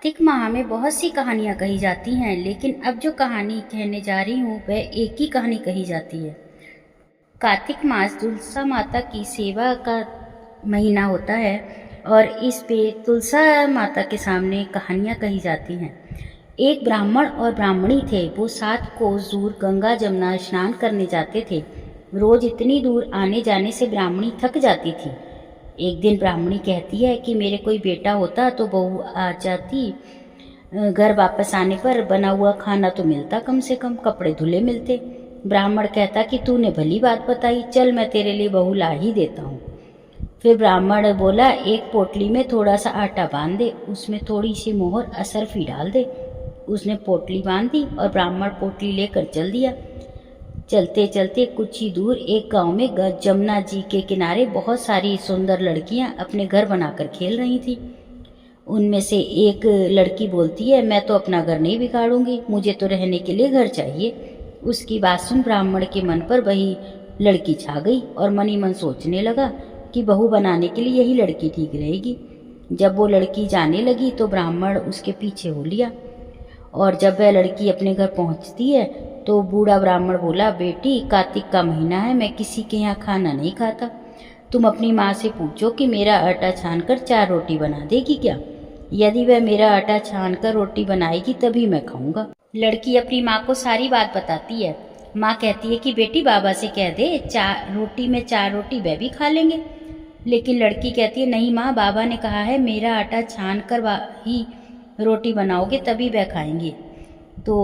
कार्तिक माह में बहुत सी कहानियाँ कही जाती हैं, लेकिन अब जो कहानी कहने जा रही हूँ वह एक ही कहानी कही जाती है। कार्तिक मास तुलसा माता की सेवा का महीना होता है और इस पे तुलसा माता के सामने कहानियाँ कही जाती हैं। एक ब्राह्मण और ब्राह्मणी थे। वो 7 कोस दूर गंगा जमुना स्नान करने जाते थे। रोज इतनी दूर आने जाने से ब्राह्मणी थक जाती थी। एक दिन ब्राह्मणी कहती है कि मेरे कोई बेटा होता तो बहू आ जाती, घर वापस आने पर बना हुआ खाना तो मिलता, कम से कम कपड़े धुले मिलते। ब्राह्मण कहता कि तूने भली बात बताई, चल मैं तेरे लिए बहू ला ही देता हूँ। फिर ब्राह्मण बोला, एक पोटली में थोड़ा सा आटा बांध दे, उसमें थोड़ी सी मोहर असरफी डाल दे। उसने पोटली बांध दी और ब्राह्मण पोटली लेकर चल दिया। चलते चलते कुछ ही दूर एक गांव में जमुना जी के किनारे बहुत सारी सुंदर लड़कियां अपने घर बनाकर खेल रही थी। उनमें से एक लड़की बोलती है, मैं तो अपना घर नहीं बिगाड़ूंगी, मुझे तो रहने के लिए घर चाहिए। उसकी बात सुन ब्राह्मण के मन पर वही लड़की छा गई और मन ही मन सोचने लगा कि बहू बनाने के लिए यही लड़की ठीक रहेगी। जब वो लड़की जाने लगी तो ब्राह्मण उसके पीछे हो लिया और जब वह लड़की अपने घर पहुंचती है तो बूढ़ा ब्राह्मण बोला, बेटी कार्तिक का महीना है, मैं किसी के यहाँ खाना नहीं खाता। तुम अपनी माँ से पूछो कि मेरा आटा छानकर 4 रोटी बना देगी क्या। यदि वह मेरा आटा छानकर रोटी बनाएगी तभी मैं खाऊंगा। लड़की अपनी माँ को सारी बात बताती है। माँ कहती है कि बेटी बाबा से कह दे, 4 रोटी में 4 रोटी वह भी खा लेंगे। लेकिन लड़की कहती है, नहीं माँ, बाबा ने कहा है मेरा आटा छान कर ही रोटी बनाओगे तभी वह खाएंगे। तो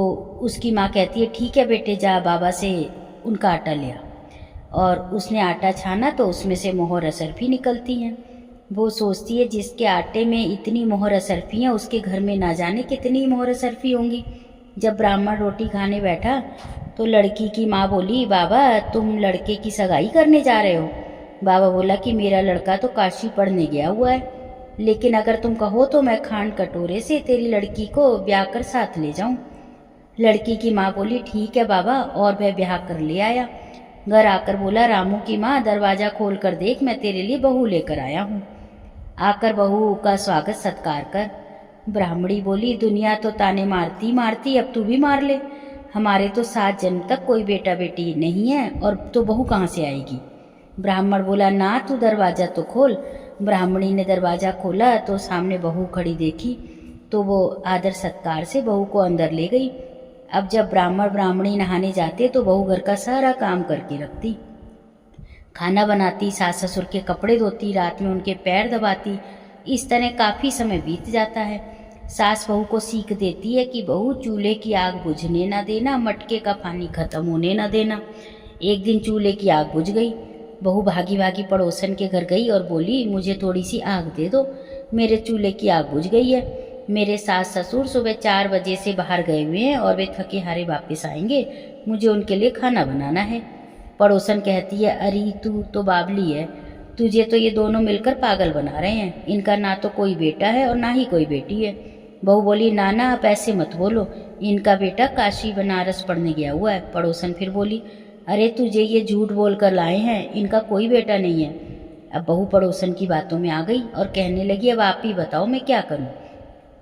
उसकी माँ कहती है, ठीक है बेटे, जा बाबा से उनका आटा ले आ। और उसने आटा छाना तो उसमें से मोहर असरफी निकलती हैं। वो सोचती है जिसके आटे में इतनी मोहर असरफी हैं उसके घर में ना जाने कितनी मोहर असरफी होंगी। जब ब्राह्मण रोटी खाने बैठा तो लड़की की माँ बोली, बाबा तुम लड़के की सगाई करने जा रहे हो। बाबा बोला कि मेरा लड़का तो काशी पढ़ने गया हुआ है, लेकिन अगर तुम कहो तो मैं खांड कटोरे से तेरी लड़की को ब्याह कर साथ ले जाऊं। लड़की की माँ बोली, ठीक है बाबा, और वह ब्याह कर ले आया। घर आकर बोला, रामू की माँ दरवाजा खोल कर देख, मैं तेरे लिए बहू लेकर आया हूँ, आकर बहू का स्वागत सत्कार कर। ब्राह्मणी बोली, दुनिया तो ताने मारती मारती अब तू भी मार ले। हमारे तो 7 जन्म तक कोई बेटा बेटी नहीं है और तो बहू कहाँ से आएगी। ब्राह्मण बोला, ना तू दरवाजा तो खोल। ब्राह्मणी ने दरवाजा खोला तो सामने बहू खड़ी देखी तो वो आदर सत्कार से बहू को अंदर ले गई। अब जब ब्राह्मण ब्राह्मणी नहाने जाते तो बहू घर का सारा काम करके रखती, खाना बनाती, सास ससुर के कपड़े धोती, रात में उनके पैर दबाती। इस तरह काफ़ी समय बीत जाता है। सास बहू को सीख देती है कि बहू चूल्हे की आग बुझने ना देना, मटके का पानी खत्म होने ना देना। एक दिन चूल्हे की आग बुझ गई। बहू भागी भागी पड़ोसन के घर गई और बोली, मुझे थोड़ी सी आग दे दो, मेरे चूल्हे की आग बुझ गई है। मेरे सास ससुर सुबह 4 बजे से बाहर गए हुए हैं और वे थके हारे वापस आएंगे, मुझे उनके लिए खाना बनाना है। पड़ोसन कहती है, अरे तू तो बावली है, तुझे तो ये दोनों मिलकर पागल बना रहे हैं। इनका ना तो कोई बेटा है और ना ही कोई बेटी है। बहू बोली, नाना आप ऐसे मत बोलो, इनका बेटा काशी बनारस पढ़ने गया हुआ है। पड़ोसन फिर बोली, अरे तुझे ये झूठ बोल कर लाए हैं, इनका कोई बेटा नहीं है। अब बहू पड़ोसन की बातों में आ गई और कहने लगी, अब आप ही बताओ मैं क्या करूं।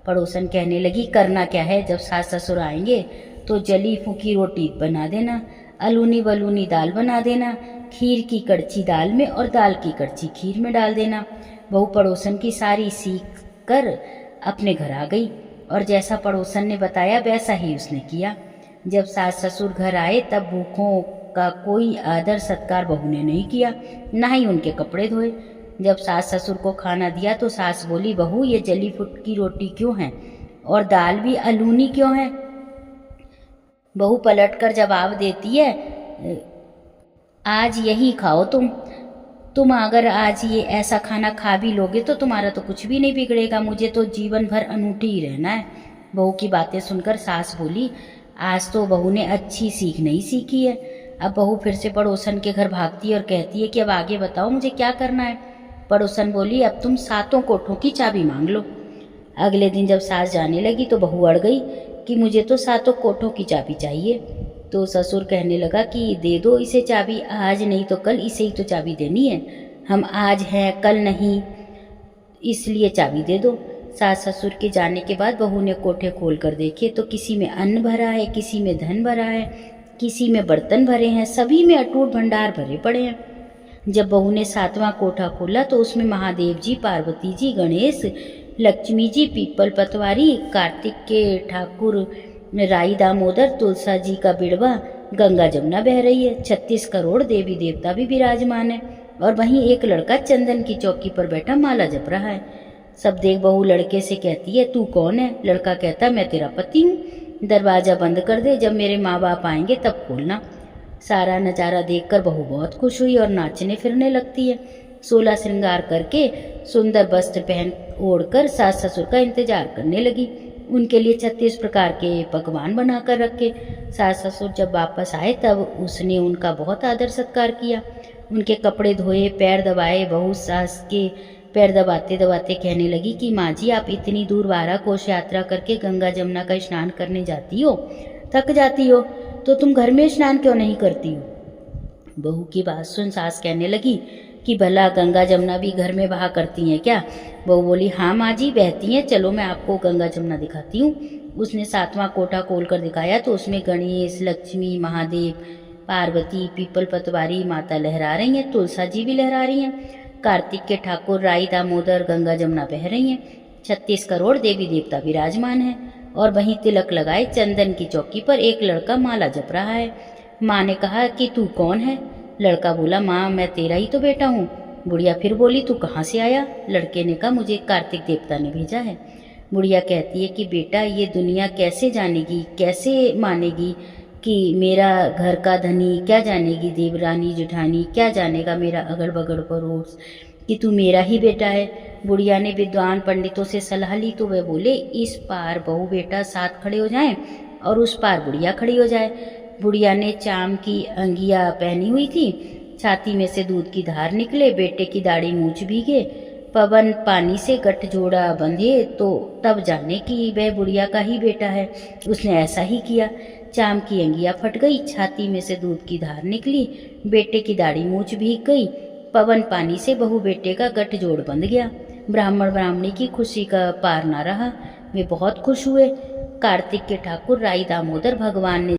पड़ोसन कहने लगी, करना क्या है, जब सास ससुर आएंगे तो जली फूकी रोटी बना देना, अलूनी बलूनी दाल बना देना, खीर की कड़छी दाल में और दाल की कड़छी खीर में डाल देना। बहू पड़ोसन की सारी सीख कर अपने घर आ गई और जैसा पड़ोसन ने बताया वैसा ही उसने किया। जब सास ससुर घर आए तब भूखों का कोई आदर सत्कार बहू ने नहीं किया, ना ही उनके कपड़े धोए। जब सास ससुर को खाना दिया तो सास बोली, बहू ये जली फुटकी रोटी क्यों है और दाल भी अलूनी क्यों है। बहू पलटकर जवाब देती है, आज यही खाओ तुम अगर आज ये ऐसा खाना खा भी लोगे तो तुम्हारा तो कुछ भी नहीं बिगड़ेगा, मुझे तो जीवन भर अनूठी ही रहना है। बहू की बातें सुनकर सास बोली, आज तो बहू ने अच्छी सीख नहीं सीखी है। अब बहू फिर से पड़ोसन के घर भागती है और कहती है कि अब आगे बताओ मुझे क्या करना है। पड़ोसन बोली, अब तुम 7 कोठों की चाबी मांग लो। अगले दिन जब सास जाने लगी तो बहू अड़ गई कि मुझे तो 7 कोठों की चाबी चाहिए। तो ससुर कहने लगा कि दे दो इसे चाबी, आज नहीं तो कल इसे ही तो चाबी देनी है, हम आज हैं कल नहीं, इसलिए चाबी दे दो। सास ससुर के जाने के बाद बहू ने कोठे खोल कर देखे तो किसी में अन्न भरा है, किसी में धन भरा है, किसी में बर्तन भरे हैं, सभी में अटूट भंडार भरे पड़े हैं। जब बहू ने 7वां कोठा खोला तो उसमें महादेव जी, पार्वती जी, गणेश, लक्ष्मी जी, पीपल पतवारी, कार्तिक के ठाकुर, राई दामोदर, तुलसा जी का बिड़वा, गंगा जमुना बह रही है, 36 करोड़ देवी देवता भी विराजमान है और वहीं एक लड़का चंदन की चौकी पर बैठा माला जप रहा है। सब देख बहू लड़के से कहती है, तू कौन है? लड़का कहता, मैं तेरा पति हूँ, दरवाजा बंद कर दे, जब मेरे माँ बाप आएंगे तब खोलना। सारा नज़ारा देखकर बहू बहुत खुश हुई और नाचने फिरने लगती है। 16 श्रृंगार करके सुंदर वस्त्र पहन ओढ़कर सास ससुर का इंतजार करने लगी। उनके लिए 36 प्रकार के पकवान बनाकर रखे। सास ससुर जब वापस आए तब उसने उनका बहुत आदर सत्कार किया, उनके कपड़े धोए, पैर दबाए। बहू सास के पैर दबाते दबाते कहने लगी कि माँ जी, आप इतनी दूर 12 कोस यात्रा करके गंगा जमुना का स्नान करने जाती हो, थक जाती हो, तो तुम घर में स्नान क्यों नहीं करती हो? बहू की बात सुन सास कहने लगी कि भला गंगा जमुना भी घर में बहा करती हैं क्या? बहू बोली, हाँ माँ जी, बहती हैं, चलो मैं आपको गंगा जमुना दिखाती हूँ। उसने 7वां कोठा खोल कर दिखाया तो उसमें गणेश, लक्ष्मी, महादेव, पार्वती, पीपल पतवारी माता लहरा रही हैं, तुलसा जी भी लहरा रही हैं, कार्तिक के ठाकुर, राई दामोदर, गंगा जमुना बह रही हैं, 36 करोड़ देवी देवता विराजमान हैं और वहीं तिलक लगाए चंदन की चौकी पर एक लड़का माला जप रहा है। माँ ने कहा कि तू कौन है? लड़का बोला, माँ मैं तेरा ही तो बेटा हूँ। बुढ़िया फिर बोली, तू कहाँ से आया? लड़के ने कहा, मुझे कार्तिक देवता ने भेजा है। बुढ़िया कहती है कि बेटा, ये दुनिया कैसे जानेगी, कैसे मानेगी कि मेरा घर का धनी, क्या जानेगी देवरानी जेठानी, क्या जानेगा मेरा अगल बगल पड़ोस कि तू मेरा ही बेटा है। बुढ़िया ने विद्वान पंडितों से सलाह ली तो वे बोले, इस पार बहू बेटा साथ खड़े हो जाएं और उस पार बुढ़िया खड़ी हो जाए। बुढ़िया ने चाम की अंगिया पहनी हुई थी, छाती में से दूध की धार निकले, बेटे की दाढ़ी मूछ भीगे, पवन पानी से गठजोड़ा बंधे तो तब जाने कि वह बुढ़िया का ही बेटा है। उसने ऐसा ही किया। चाम की अंगिया फट गई, छाती में से दूध की धार निकली, बेटे की दाढ़ी मूछ भीग गई, पवन पानी से बहू बेटे का गठजोड़ बंध गया। ब्राह्मण ब्राह्मणी की खुशी का पार न रहा, वे बहुत खुश हुए। कार्तिक के ठाकुर राई दामोदर भगवान ने